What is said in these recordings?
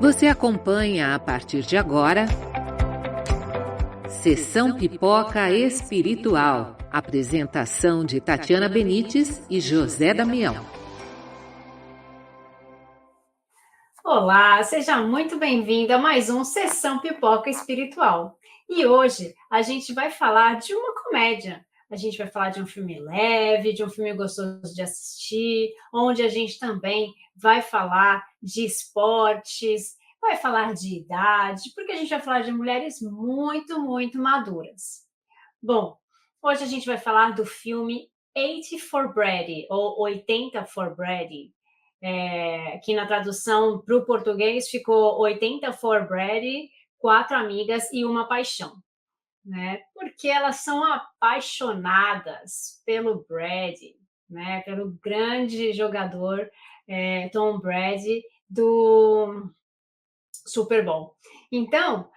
Você acompanha a partir de agora Sessão Pipoca Espiritual. Apresentação de Tatiana Benites e José Damião. Olá, seja muito bem-vindo a mais um Sessão Pipoca Espiritual. E hoje a gente vai falar de uma comédia. A gente vai falar de um filme leve, de um filme gostoso de assistir, onde a gente também vai falar de esportes, vai falar de idade, porque a gente vai falar de mulheres muito, muito maduras. Bom, hoje a gente vai falar do filme 80 for Brady, ou 80 for Brady, que na tradução para o português ficou 80 for Brady, 4 amigas e uma paixão, né? Porque elas são apaixonadas pelo Brady, né? Pelo grande jogador Tom Brady do Super Bowl. Então,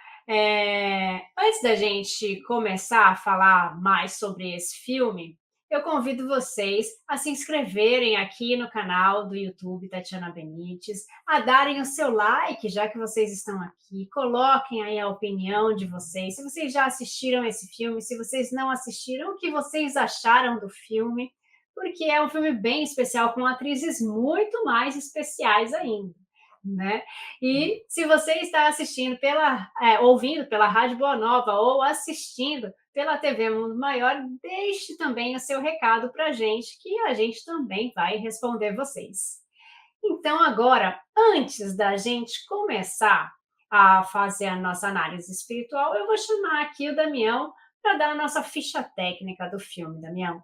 antes da gente começar a falar mais sobre esse filme, eu convido vocês a se inscreverem aqui no canal do YouTube Tatiana Benites, a darem o seu like, já que vocês estão aqui, coloquem aí a opinião de vocês, se vocês já assistiram esse filme, se vocês não assistiram, o que vocês acharam do filme, porque é um filme bem especial, com atrizes muito mais especiais ainda, né? E se você está assistindo ouvindo pela Rádio Boa Nova ou assistindo pela TV Mundo Maior, deixe também o seu recado para a gente, que a gente também vai responder vocês. Então, agora, antes da gente começar a fazer a nossa análise espiritual, eu vou chamar aqui o Damião para dar a nossa ficha técnica do filme. Damião.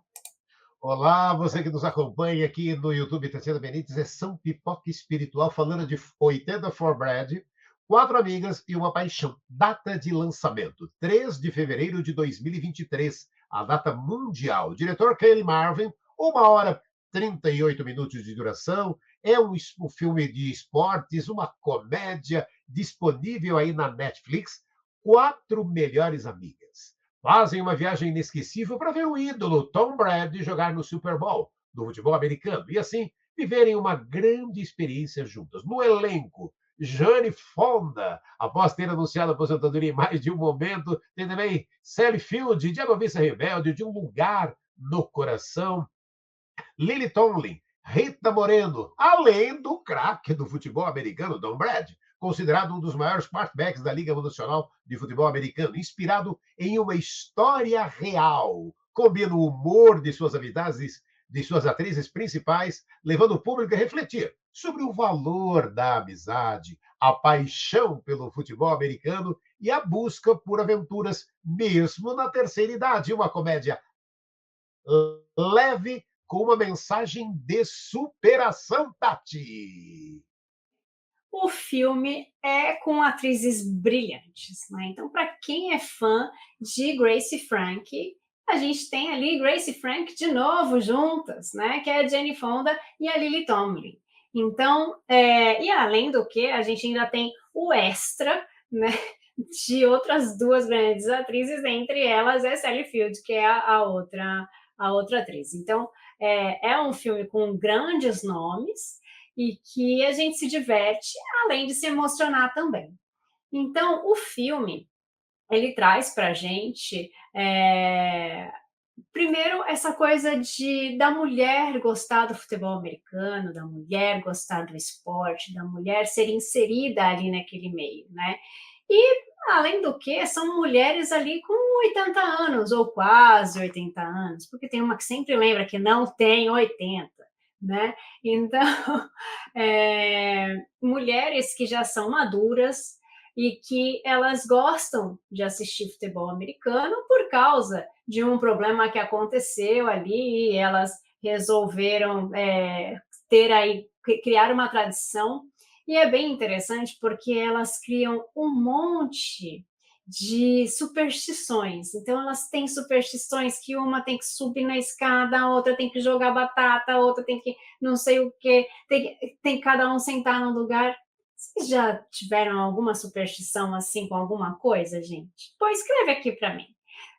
Olá, você que nos acompanha aqui no YouTube Tatiana Benites, Sessão Pipoca Espiritual, falando de 80 for Brady, 4 amigas e uma paixão. Data de lançamento, 3 de fevereiro de 2023, a data mundial. Diretor Kyle Marvin, 1h e 38 minutos de duração, é um filme de esportes, uma comédia disponível aí na Netflix, 4 melhores amigas. Fazem uma viagem inesquecível para ver o ídolo Tom Brady jogar no Super Bowl do futebol americano e, assim, viverem uma grande experiência juntas. No elenco, Jane Fonda, após ter anunciado a aposentadoria em mais de um momento, tem também Sally Field, de A Noviça Rebelde, de Um Lugar no Coração, Lily Tomlin, Rita Moreno, além do craque do futebol americano, Tom Brady, considerado um dos maiores quarterbacks da Liga Nacional de Futebol Americano, inspirado em uma história real. Combina o humor de suas habilidades, de suas atrizes principais, levando o público a refletir sobre o valor da amizade, a paixão pelo futebol americano e a busca por aventuras, mesmo na terceira idade. Uma comédia leve, com uma mensagem de superação, Tati. O filme é com atrizes brilhantes, né? Então, para quem é fã de Grace Frank, a gente tem ali Grace Frank de novo juntas, né? Que é a Jane Fonda e a Lily Tomlin. Então, e além do que, a gente ainda tem o extra, né? De outras 2 grandes atrizes, entre elas é Sally Field, que é a outra atriz. Então, é um filme com grandes nomes e que a gente se diverte, além de se emocionar também. Então, o filme, ele traz para a gente, primeiro, essa coisa da mulher gostar do futebol americano, da mulher gostar do esporte, da mulher ser inserida ali naquele meio, né? E, além do que, são mulheres ali com 80 anos, ou quase 80 anos, porque tem uma que sempre lembra que não tem 80, né? Então, mulheres que já são maduras e que elas gostam de assistir futebol americano por causa de um problema que aconteceu ali e elas resolveram criar uma tradição. E é bem interessante porque elas criam um monte de superstições. Então, elas têm superstições que uma tem que subir na escada, a outra tem que jogar batata, a outra tem que não sei o quê, tem cada um sentar num lugar. Vocês já tiveram alguma superstição assim com alguma coisa, gente? Pois escreve aqui para mim.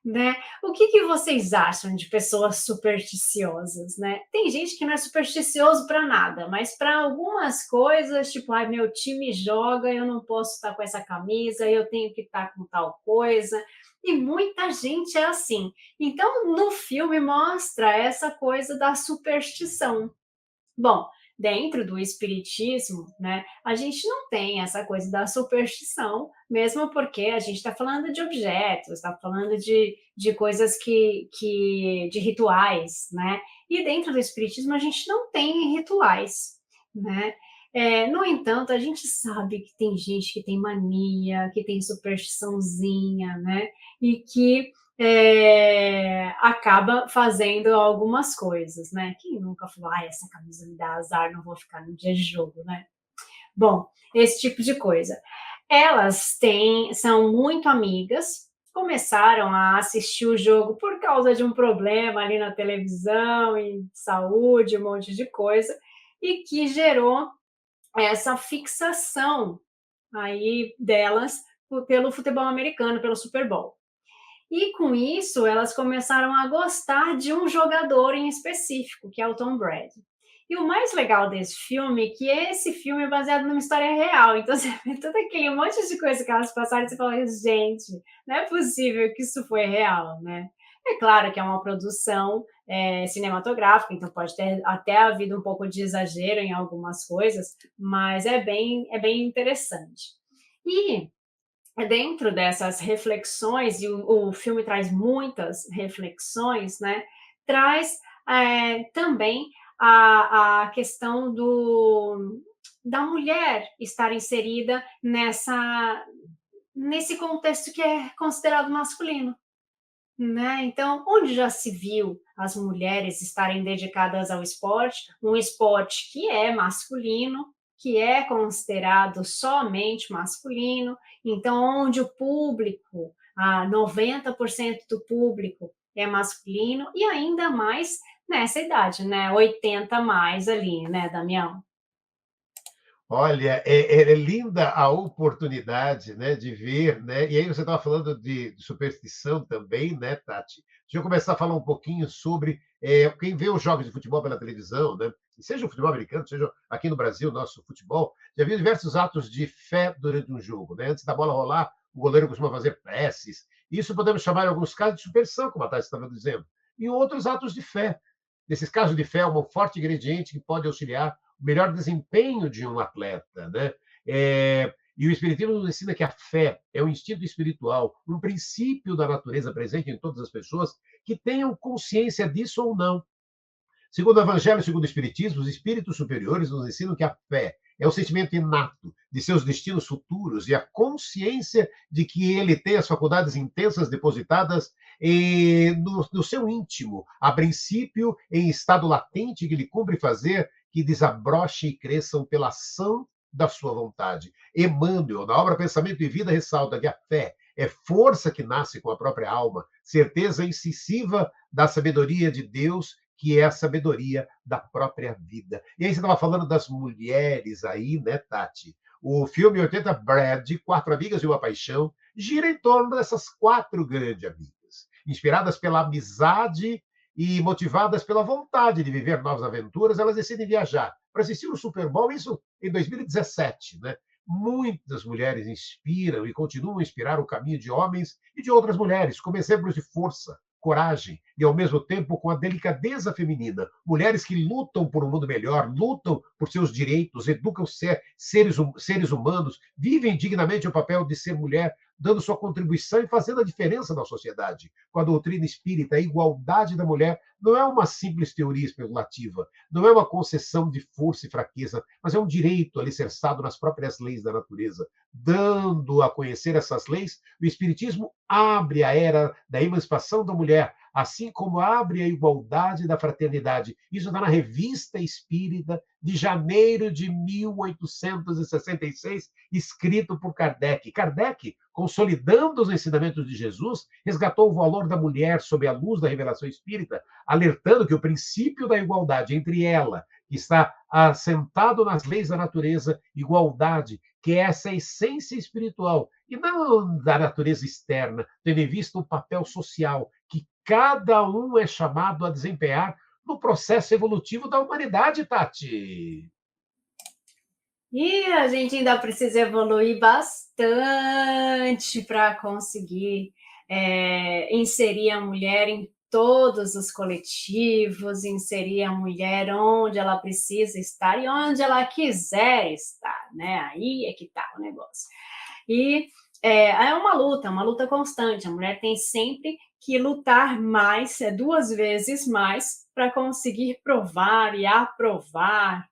né? O que vocês acham de pessoas supersticiosas, né? Tem gente que não é supersticioso para nada, mas para algumas coisas, tipo, ai, meu time joga, eu não posso estar com essa camisa, eu tenho que estar com tal coisa. E muita gente é assim. Então, no filme mostra essa coisa da superstição. Bom, dentro do espiritismo, né, a gente não tem essa coisa da superstição, mesmo porque a gente está falando de objetos, está falando de coisas de rituais, né? E dentro do espiritismo a gente não tem rituais, né? No entanto, a gente sabe que tem gente que tem mania, que tem superstiçãozinha, né? E que acaba fazendo algumas coisas, né? Quem nunca falou, essa camisa me dá azar, não vou ficar no dia de jogo, né? Bom, esse tipo de coisa. Elas são muito amigas, começaram a assistir o jogo por causa de um problema ali na televisão, em saúde, um monte de coisa, e que gerou essa fixação aí delas pelo futebol americano, pelo Super Bowl. E com isso, elas começaram a gostar de um jogador em específico, que é o Tom Brady. E o mais legal desse filme é que esse filme é baseado numa história real. Então, você vê todo aquele monte de coisa que elas passaram e você fala, gente, não é possível que isso foi real, né? É claro que é uma produção cinematográfica, então pode ter até havido um pouco de exagero em algumas coisas, mas é bem interessante. E dentro dessas reflexões, e o filme traz muitas reflexões, né? Traz também a questão da mulher estar inserida nesse contexto que é considerado masculino. Né? Então, onde já se viu as mulheres estarem dedicadas ao esporte, um esporte que é masculino, que é considerado somente masculino, então, onde o público, 90% do público é masculino, e ainda mais nessa idade, né? 80 mais ali, né, Damião? Olha, é linda a oportunidade, né, de ver, né? E aí você estava falando de superstição também, né, Tati? Deixa eu começar a falar um pouquinho sobre quem vê os jogos de futebol pela televisão, né? Seja o futebol americano, seja aqui no Brasil, nosso futebol, já viu diversos atos de fé durante um jogo, né? Antes da bola rolar, o goleiro costuma fazer preces. Isso podemos chamar, em alguns casos, de superstição, como a Tati estava dizendo. E outros atos de fé. Nesses casos de fé, é um forte ingrediente que pode auxiliar o melhor desempenho de um atleta, né? E o Espiritismo nos ensina que a fé é um instinto espiritual, um princípio da natureza presente em todas as pessoas que tenham consciência disso ou não. Segundo o Evangelho, segundo o Espiritismo, os espíritos superiores nos ensinam que a fé é o sentimento inato de seus destinos futuros e a consciência de que ele tem as faculdades intensas depositadas no seu íntimo, a princípio em estado latente que lhe cumpre fazer que desabroche e cresçam pela ação da sua vontade. Emmanuel, na obra Pensamento e Vida, ressalta que a fé é força que nasce com a própria alma, certeza incisiva da sabedoria de Deus, que é a sabedoria da própria vida. E aí você estava falando das mulheres aí, né, Tati? O filme 80 Brad, Quatro Amigas e uma Paixão, gira em torno dessas quatro grandes amigas, inspiradas pela amizade e motivadas pela vontade de viver novas aventuras, elas decidem viajar para assistir o Super Bowl, isso em 2017, né? Muitas mulheres inspiram e continuam a inspirar o caminho de homens e de outras mulheres, como exemplos de força, coragem e, ao mesmo tempo, com a delicadeza feminina. Mulheres que lutam por um mundo melhor, lutam por seus direitos, educam seres humanos, vivem dignamente o papel de ser mulher, dando sua contribuição e fazendo a diferença na sociedade. Com a doutrina espírita, a igualdade da mulher não é uma simples teoria especulativa, não é uma concessão de força e fraqueza, mas é um direito alicerçado nas próprias leis da natureza. Dando a conhecer essas leis, o Espiritismo abre a era da emancipação da mulher, assim como abre a igualdade da fraternidade. Isso está na Revista Espírita de janeiro de 1866, escrito por Kardec. Kardec, consolidando os ensinamentos de Jesus, resgatou o valor da mulher sob a luz da revelação espírita, alertando que o princípio da igualdade entre ela que está assentado nas leis da natureza, igualdade, que é essa essência espiritual, e não da natureza externa, tendo em vista o papel social que cada um é chamado a desempenhar no processo evolutivo da humanidade, Tati. E a gente ainda precisa evoluir bastante para conseguir inserir a mulher em todos os coletivos, inserir a mulher onde ela precisa estar e onde ela quiser estar, né? Aí é que está o negócio. E é uma luta constante. A mulher tem sempre que lutar mais, 2 vezes mais, para conseguir provar e aprovar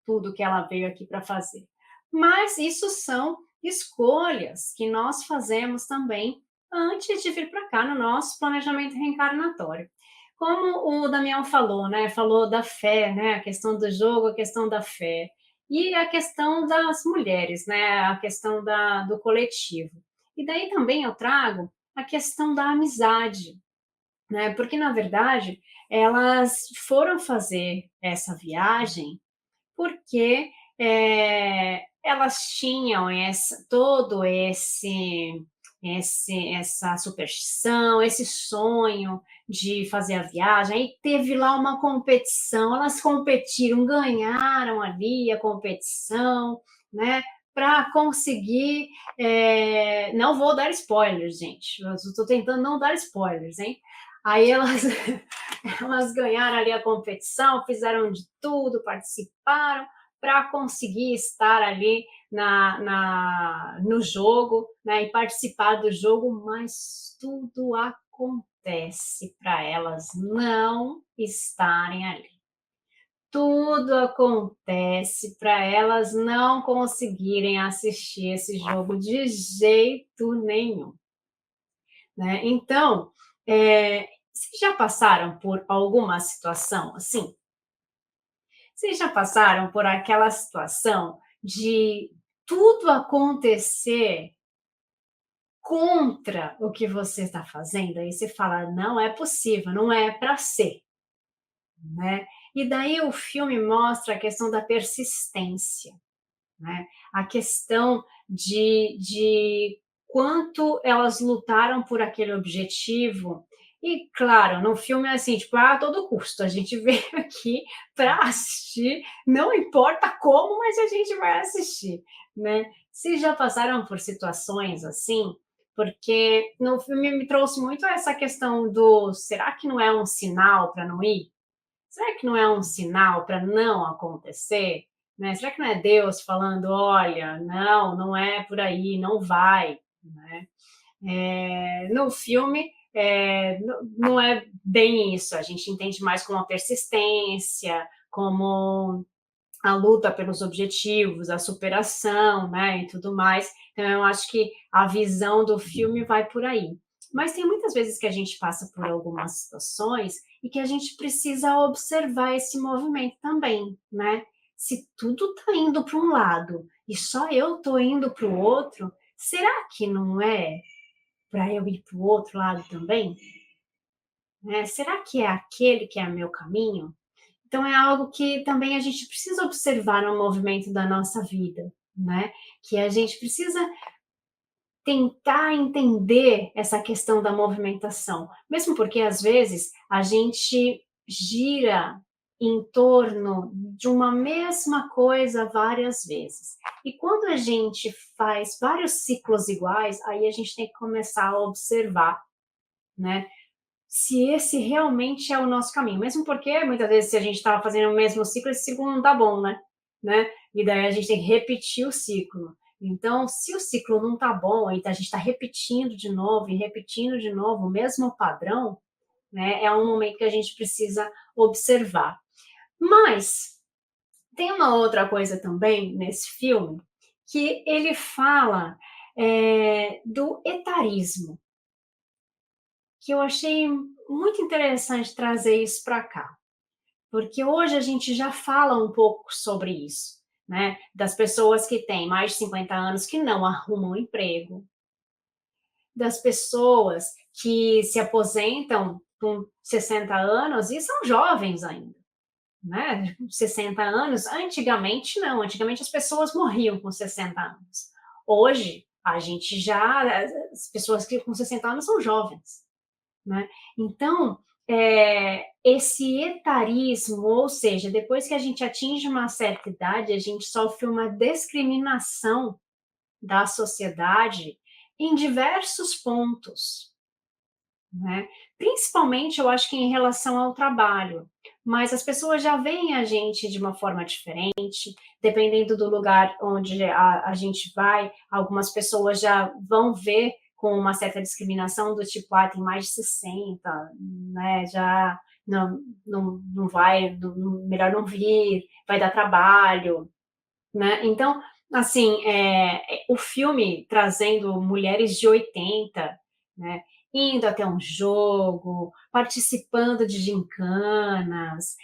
tudo que ela veio aqui para fazer. Mas isso são escolhas que nós fazemos também antes de vir para cá no nosso planejamento reencarnatório. Como o Damião falou, né? Falou da fé, né? A questão do jogo, a questão da fé. E a questão das mulheres, né? A questão do coletivo. E daí também eu trago a questão da amizade, né? Porque, na verdade, elas foram fazer essa viagem porque elas tinham essa superstição, esse sonho de fazer a viagem. Aí teve lá uma competição, elas competiram, ganharam ali a competição, né? Para conseguir. Não vou dar spoilers, gente. Eu estou tentando não dar spoilers, hein? Aí elas ganharam ali a competição, fizeram de tudo, participaram para conseguir estar ali no jogo, né, e participar do jogo, mas tudo acontece para elas não estarem ali. Tudo acontece para elas não conseguirem assistir esse jogo de jeito nenhum, né? Então, vocês já passaram por alguma situação assim? Vocês já passaram por aquela situação de tudo acontecer contra o que você está fazendo? Aí você fala, não é possível, não é para ser, né? E daí o filme mostra a questão da persistência, né? A questão de quanto elas lutaram por aquele objetivo. E, claro, no filme é assim, tipo, a todo custo, a gente veio aqui para assistir, não importa como, mas a gente vai assistir, né? Vocês já passaram por situações assim? Porque no filme me trouxe muito essa questão do, será que não é um sinal para não ir? Será que não é um sinal para não acontecer? Né? Será que não é Deus falando, olha, não, não é por aí, não vai, né? No filme, não é bem isso, a gente entende mais como a persistência, como a luta pelos objetivos, a superação, né, e tudo mais. Então, eu acho que a visão do filme vai por aí. Mas tem muitas vezes que a gente passa por algumas situações e que a gente precisa observar esse movimento também, né? Se tudo está indo para um lado e só eu estou indo para o outro, será que não é para eu ir para o outro lado também? Será que é aquele que é meu caminho? Então, é algo que também a gente precisa observar no movimento da nossa vida, né? Que a gente precisa tentar entender essa questão da movimentação, mesmo porque às vezes a gente gira em torno de uma mesma coisa várias vezes. E quando a gente faz vários ciclos iguais, aí a gente tem que começar a observar, né? Se esse realmente é o nosso caminho, mesmo porque muitas vezes se a gente estava fazendo o mesmo ciclo, esse ciclo não tá bom, né? E daí a gente tem que repetir o ciclo. Então, se o ciclo não tá bom, e a gente está repetindo de novo e repetindo de novo o mesmo padrão, né? É um momento que a gente precisa observar. Mas tem uma outra coisa também nesse filme que ele fala do etarismo, que eu achei muito interessante trazer isso para cá, porque hoje a gente já fala um pouco sobre isso, né? Das pessoas que têm mais de 50 anos que não arrumam emprego, das pessoas que se aposentam com 60 anos e são jovens ainda, né? 60 anos. Antigamente, não. Antigamente as pessoas morriam com 60 anos. Hoje, a gente já... As pessoas que com 60 anos são jovens, né? Então, esse etarismo, ou seja, depois que a gente atinge uma certa idade, a gente sofre uma discriminação da sociedade em diversos pontos, né? Principalmente, eu acho que em relação ao trabalho, mas as pessoas já veem a gente de uma forma diferente, dependendo do lugar onde a gente vai, algumas pessoas já vão ver com uma certa discriminação do tipo, tem mais de 60, né, já não vai, melhor não vir, vai dar trabalho, né? Então, assim, o filme trazendo mulheres de 80, né, indo até um jogo, participando de gincanas,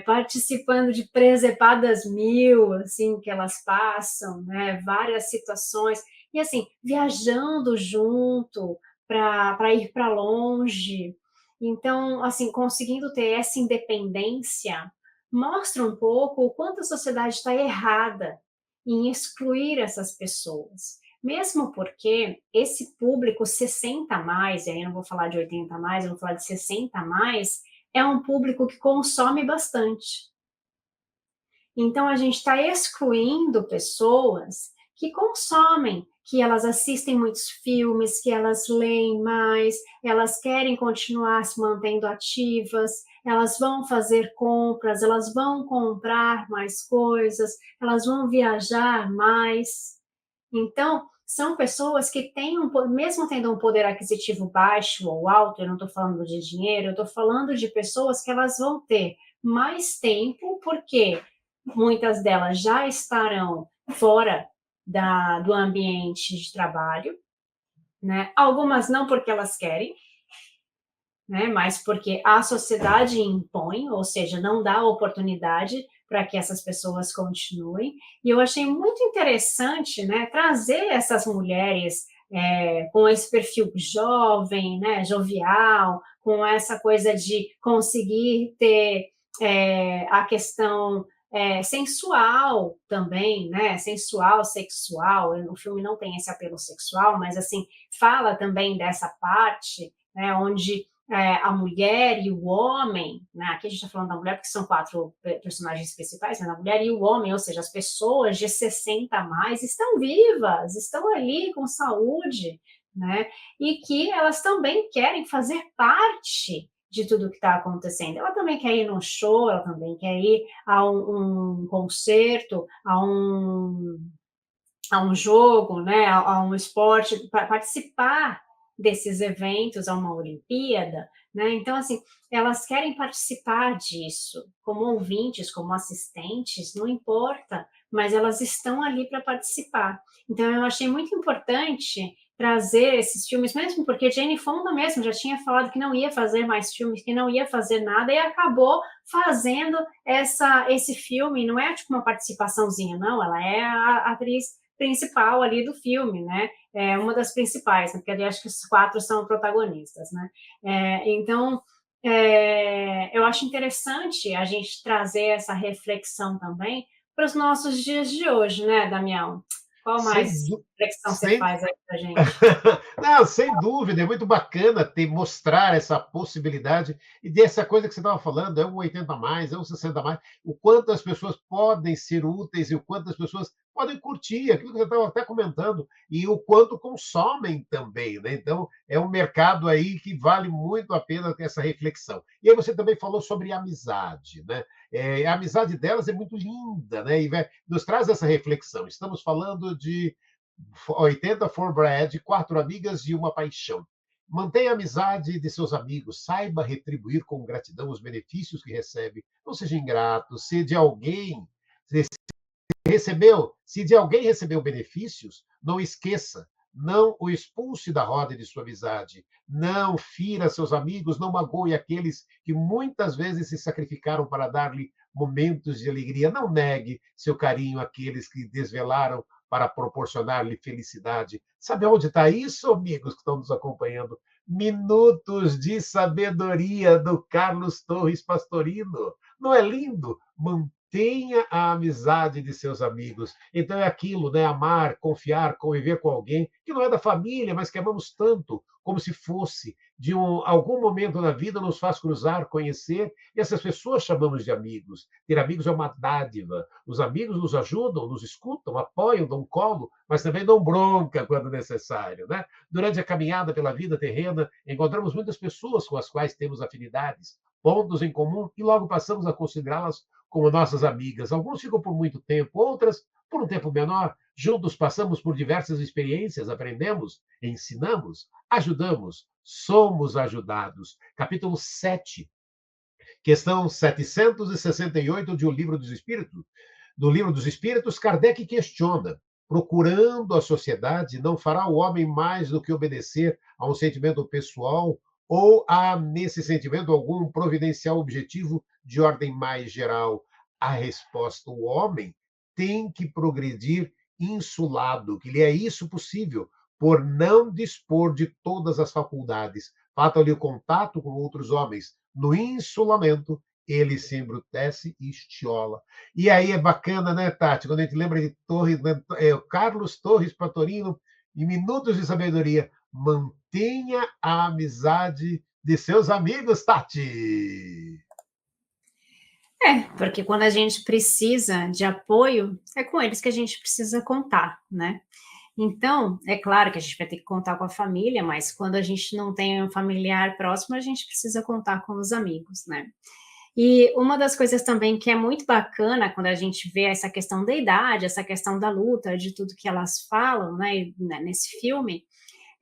participando de presepadas mil, assim, que elas passam, né, várias situações, e assim, viajando junto para ir para longe. Então, assim, conseguindo ter essa independência mostra um pouco o quanto a sociedade está errada em excluir essas pessoas. Mesmo porque esse público 60 a mais, e aí eu não vou falar de 80 a mais, eu vou falar de 60 a mais, é um público que consome bastante. Então, a gente está excluindo pessoas que consomem, que elas assistem muitos filmes, que elas leem mais, elas querem continuar se mantendo ativas, elas vão fazer compras, elas vão comprar mais coisas, elas vão viajar mais. Então, são pessoas que têm, mesmo tendo um poder aquisitivo baixo ou alto, eu não estou falando de dinheiro, eu estou falando de pessoas que elas vão ter mais tempo, porque muitas delas já estarão fora do ambiente de trabalho, né? Algumas não porque elas querem, né? Mas porque a sociedade impõe, ou seja, não dá oportunidade para que essas pessoas continuem. E eu achei muito interessante, né, trazer essas mulheres com esse perfil jovem, né, jovial, com essa coisa de conseguir ter a questão sensual também, né? Sensual, sexual. O filme não tem esse apelo sexual, mas assim fala também dessa parte, né? Onde a mulher e o homem, né? Aqui a gente está falando da mulher porque são 4 personagens principais, mas a mulher e o homem, ou seja, as pessoas de 60 a mais estão vivas, estão ali com saúde, né? E que elas também querem fazer parte de tudo que está acontecendo. Ela também quer ir num show, ela também quer ir a um concerto, a um jogo, né, a um esporte, para participar desses eventos, a uma Olimpíada, né? Então, assim, elas querem participar disso, como ouvintes, como assistentes, não importa, mas elas estão ali para participar. Então, eu achei muito importante trazer esses filmes, mesmo porque Jane Fonda mesmo já tinha falado que não ia fazer mais filmes, que não ia fazer nada, e acabou fazendo esse filme, não é tipo uma participaçãozinha, não, ela é a atriz principal ali do filme, né? É uma das principais, né? Porque eu acho que os 4 são protagonistas, né? Então, eu acho interessante a gente trazer essa reflexão também para os nossos dias de hoje, né, Damião? Qual Sem, mais reflexão você sem faz aí para a gente? Não, sem dúvida, é muito bacana mostrar essa possibilidade e dessa coisa que você estava falando, é um 80 a mais, é um 60 a mais, o quanto as pessoas podem ser úteis e o quanto as pessoas podem curtir, aquilo que você estava até comentando, e o quanto consomem também, né? Então, é um mercado aí que vale muito a pena ter essa reflexão. E aí você também falou sobre amizade, né? A amizade delas é muito linda, né? E nos traz essa reflexão. Estamos falando de 80 for Brad, 4 amigas e uma paixão. Mantenha a amizade de seus amigos, saiba retribuir com gratidão os benefícios que recebe. Não seja ingrato. Se de alguém recebeu benefícios, não esqueça. Não o expulse da roda de sua amizade. Não fira seus amigos, não magoe aqueles que muitas vezes se sacrificaram para dar-lhe momentos de alegria. Não negue seu carinho àqueles que desvelaram para proporcionar-lhe felicidade. Sabe onde está isso, amigos que estão nos acompanhando? Minutos de Sabedoria, do Carlos Torres Pastorino. Não é lindo? Mantenha a amizade de seus amigos. Então é aquilo, né? Amar, confiar, conviver com alguém que não é da família, mas que amamos tanto, como se fosse de algum momento na vida nos faz cruzar, conhecer, e essas pessoas chamamos de amigos. Ter amigos é uma dádiva. Os amigos nos ajudam, nos escutam, apoiam, dão colo, mas também dão bronca quando necessário, né? Durante a caminhada pela vida terrena, encontramos muitas pessoas com as quais temos afinidades, pontos em comum, e logo passamos a considerá-las como nossas amigas. Alguns ficam por muito tempo, outras por um tempo menor. Juntos passamos por diversas experiências, aprendemos, ensinamos, ajudamos, somos ajudados. Capítulo 7, questão 768 de O Livro dos Espíritos. Do Livro dos Espíritos, Kardec questiona: procurando a sociedade, não fará o homem mais do que obedecer a um sentimento pessoal ou há nesse sentimento algum providencial objetivo de ordem mais geral? A resposta: o homem tem que progredir insulado, que lhe é isso possível, por não dispor de todas as faculdades. Falta-lhe o contato com outros homens. No insulamento, ele se embrutece e estiola. E aí é bacana, né, Tati? Quando a gente lembra de Torres, né, Carlos Torres Patorino, em Minutos de Sabedoria, mantenha a amizade de seus amigos, Tati. Porque quando a gente precisa de apoio, é com eles que a gente precisa contar, né? Então, é claro que a gente vai ter que contar com a família, mas quando a gente não tem um familiar próximo, a gente precisa contar com os amigos, né? E uma das coisas também que é muito bacana quando a gente vê essa questão da idade, essa questão da luta, de tudo que elas falam, né, nesse filme,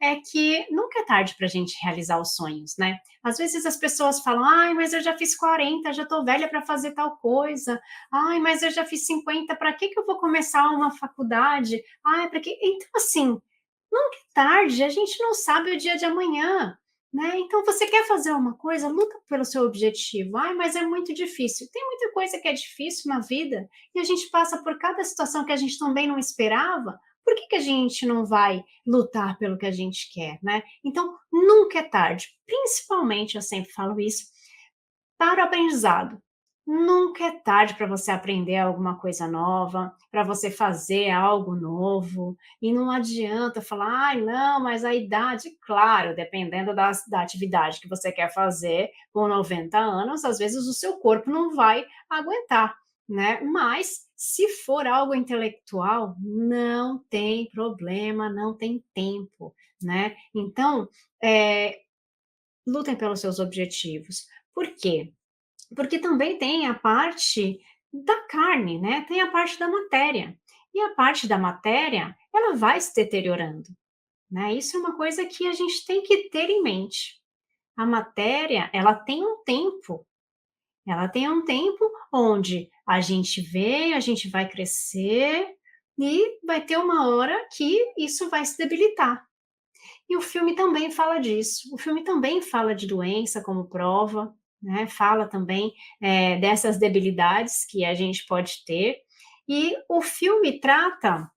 é que nunca é tarde para a gente realizar os sonhos, né? Às vezes as pessoas falam, ai, mas eu já fiz 40, já estou velha para fazer tal coisa. Ai, mas eu já fiz 50, para que eu vou começar uma faculdade? Ai, para que... Então, assim, nunca é tarde, a gente não sabe o dia de amanhã, né? Então, você quer fazer uma coisa, luta pelo seu objetivo. Ai, mas é muito difícil. Tem muita coisa que é difícil na vida e a gente passa por cada situação que a gente também não esperava. Por que a gente não vai lutar pelo que a gente quer, né? Então, nunca é tarde. Principalmente, eu sempre falo isso, para o aprendizado. Nunca é tarde para você aprender alguma coisa nova, para você fazer algo novo, e não adianta falar, ai, não, mas a idade, claro, dependendo da atividade que você quer fazer, com 90 anos, às vezes o seu corpo não vai aguentar, né? Mas, se for algo intelectual, não tem problema, não tem tempo, né? Então, lutem pelos seus objetivos. Por quê? Porque também tem a parte da carne, né? Tem a parte da matéria. E a parte da matéria, ela vai se deteriorando, né? Isso é uma coisa que a gente tem que ter em mente. A matéria, ela tem um tempo. Ela tem um tempo onde a gente vem, a gente vai crescer e vai ter uma hora que isso vai se debilitar. E o filme também fala disso. O filme também fala de doença como prova, né? Fala também dessas debilidades que a gente pode ter. E o filme trata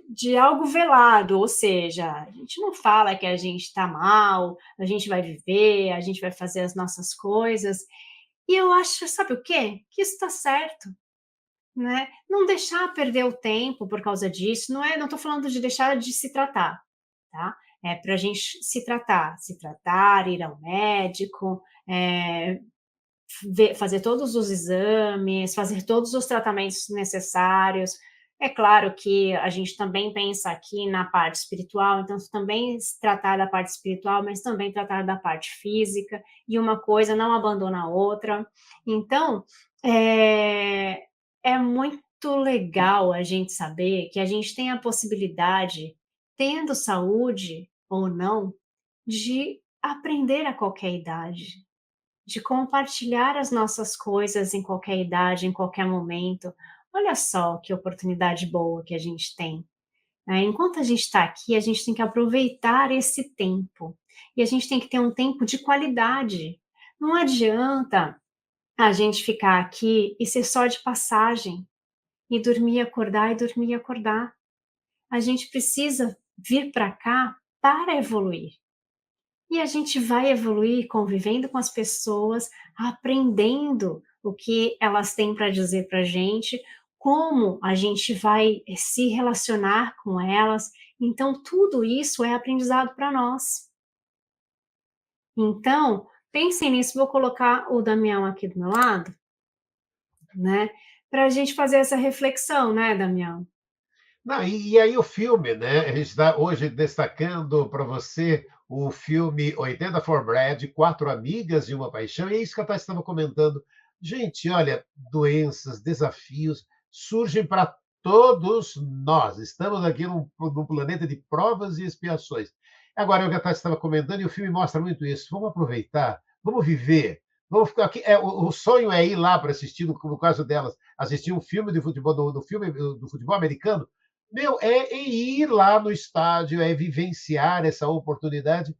de algo velado, ou seja, a gente não fala que a gente está mal, a gente vai viver, a gente vai fazer as nossas coisas. E eu acho, sabe o quê? Que isso está certo, né? Não deixar perder o tempo por causa disso, não estou falando de deixar de se tratar, tá? É para a gente se tratar, ir ao médico, fazer todos os exames, fazer todos os tratamentos necessários. É claro que a gente também pensa aqui na parte espiritual, então também se tratar da parte espiritual, mas também tratar da parte física, e uma coisa não abandona a outra. Então, é muito legal a gente saber que a gente tem a possibilidade, tendo saúde ou não, de aprender a qualquer idade, de compartilhar as nossas coisas em qualquer idade, em qualquer momento. Olha só que oportunidade boa que a gente tem, né? Enquanto a gente está aqui, a gente tem que aproveitar esse tempo. E a gente tem que ter um tempo de qualidade. Não adianta a gente ficar aqui e ser só de passagem, e dormir, acordar e dormir e acordar. A gente precisa vir para cá para evoluir. E a gente vai evoluir convivendo com as pessoas, aprendendo o que elas têm para dizer para a gente, como a gente vai se relacionar com elas. Então, tudo isso é aprendizado para nós. Então, pensem nisso. Vou colocar o Damião aqui do meu lado, né? Para a gente fazer essa reflexão, né, Damião? Não, e aí o filme, né? A gente está hoje destacando para você o filme 80 for Brad, Quatro Amigas e uma Paixão, e é isso que a Tati estava comentando. Gente, olha, doenças, desafios surgem para todos nós. Estamos aqui num planeta de provas e expiações. Agora, é o que a Tati estava comentando, e o filme mostra muito isso. Vamos aproveitar, vamos viver. Vamos ficar aqui. O sonho é ir lá para assistir, no caso delas, assistir um filme de futebol, do filme do futebol americano. Meu, é ir lá no estádio, é vivenciar essa oportunidade,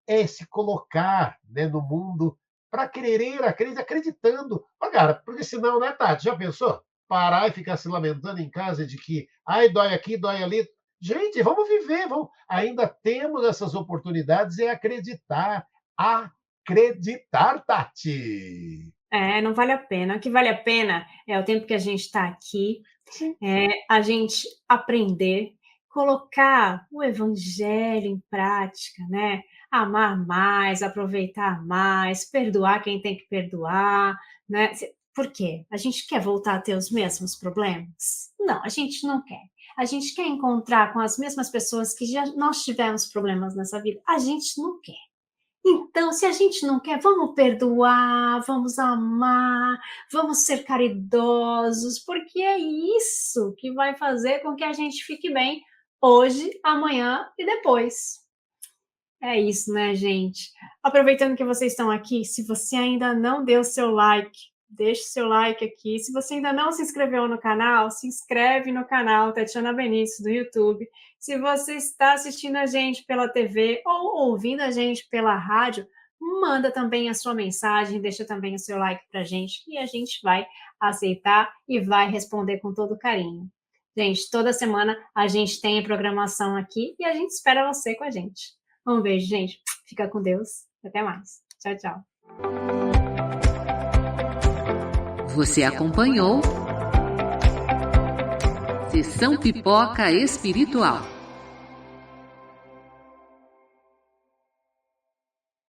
é se colocar, né, no mundo para querer, acreditando. Ó, cara, porque senão, né, Tati? Já pensou? Parar e ficar se lamentando em casa de que, ai, dói aqui, dói ali. Gente, vamos viver, vamos. Ainda temos essas oportunidades, é acreditar. Acreditar, Tati. Não vale a pena. O que vale a pena é o tempo que a gente está aqui, Sim. A gente aprender, colocar o evangelho em prática, né? Amar mais, aproveitar mais, perdoar quem tem que perdoar, né? Por quê? A gente quer voltar a ter os mesmos problemas? Não, a gente não quer. A gente quer encontrar com as mesmas pessoas que já nós tivemos problemas nessa vida? A gente não quer. Então, se a gente não quer, vamos perdoar, vamos amar, vamos ser caridosos, porque é isso que vai fazer com que a gente fique bem hoje, amanhã e depois. É isso, né, gente? Aproveitando que vocês estão aqui, se você ainda não deu seu like, deixe seu like aqui. Se você ainda não se inscreveu no canal, se inscreve no canal Tatiana Benites do YouTube. Se você está assistindo a gente pela TV ou ouvindo a gente pela rádio, manda também a sua mensagem, deixa também o seu like pra gente e a gente vai aceitar e vai responder com todo carinho. Gente, toda semana a gente tem a programação aqui e a gente espera você com a gente. Um beijo, gente. Fica com Deus. Até mais. Tchau, tchau. Você acompanhou Sessão Pipoca Espiritual.